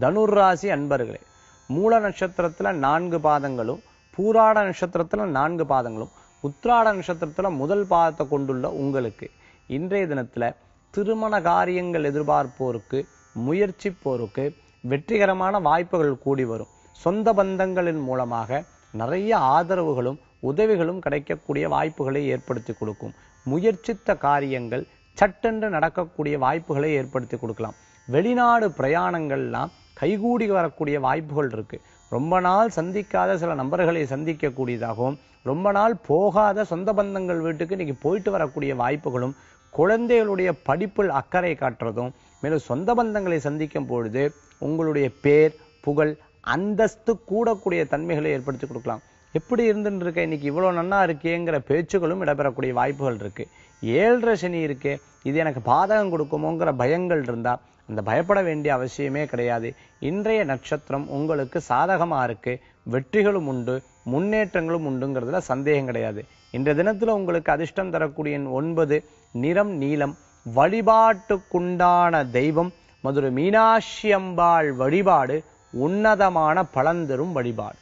தனுராசி அன்பர்களே, மூல நட்சத்திரத்துல 4 பாதங்களும், பூராட நட்சத்திரத்துல 4 பாதங்களும், உத்திராட நட்சத்திரத்துல முதல் பாதத்தை கொண்டுள்ள உங்களுக்கு இன்றைய தினத்துல திருமண காரியங்கள் எதிர்பார்ப்போருக்கு, முயற்சிப்போருக்கு வெற்றிகரமான வாய்ப்புகள் கூடி வரும். சொந்த பந்தங்களின் மூலமாக நிறைய ஆதரவுகளும் உதவிகளும் கிடைக்கக்கூடிய வாய்ப்புகளை ஏற்படுத்தி கொடுக்கும். முயற்சித்த காரியங்கள் சட்டென்று நடக்கக்கூடிய வாய்ப்புகளை ஏற்படுத்தி கொடுக்கலாம். வெளிநாடு பிரயாணங்கள்லாம் கைகூடி வரக்கூடிய வாய்ப்புகள் இருக்கு. ரொம்ப நாள் சந்திக்காத சில நபர்களை சந்திக்கக்கூடியதாகவும், ரொம்ப நாள் போகாத சொந்த பந்தங்கள் வீட்டுக்கு இன்னைக்கு போயிட்டு வரக்கூடிய வாய்ப்புகளும், குழந்தைகளுடைய படிப்பில் அக்கறை காட்டுறதும், மேலும் சொந்த பந்தங்களை சந்திக்கும் பொழுது உங்களுடைய பேர் புகழ் அந்தஸ்து கூடக்கூடிய தன்மைகளை ஏற்படுத்தி கொடுக்கலாம். எப்படி இருந்துட்டு இருக்க, இன்னைக்கு இவ்வளவு நன்னா இருக்கேங்கிற பேச்சுகளும் இடம்பெறக்கூடிய வாய்ப்புகள் இருக்கு. 7.5 சனி இருக்கே, இது எனக்கு பாதகம் கொடுக்குமோங்கிற பயங்கள் இருந்தா அந்த பயப்பட வேண்டிய அவசியமே கிடையாது. இன்றைய நட்சத்திரம் உங்களுக்கு சாதகமா இருக்கு. வெற்றிகளும் உண்டு, முன்னேற்றங்களும் உண்டுங்கிறதுல சந்தேகம் கிடையாது. இன்றைய தினத்துல உங்களுக்கு அதிர்ஷ்டம் தரக்கூடிய 9, நிறம் நீலம். வழிபாட்டுக்குண்டான தெய்வம் மதுரை மீனாட்சி அம்பாள் வழிபாடு உன்னதமான பலன் தரும் வழிபாடு.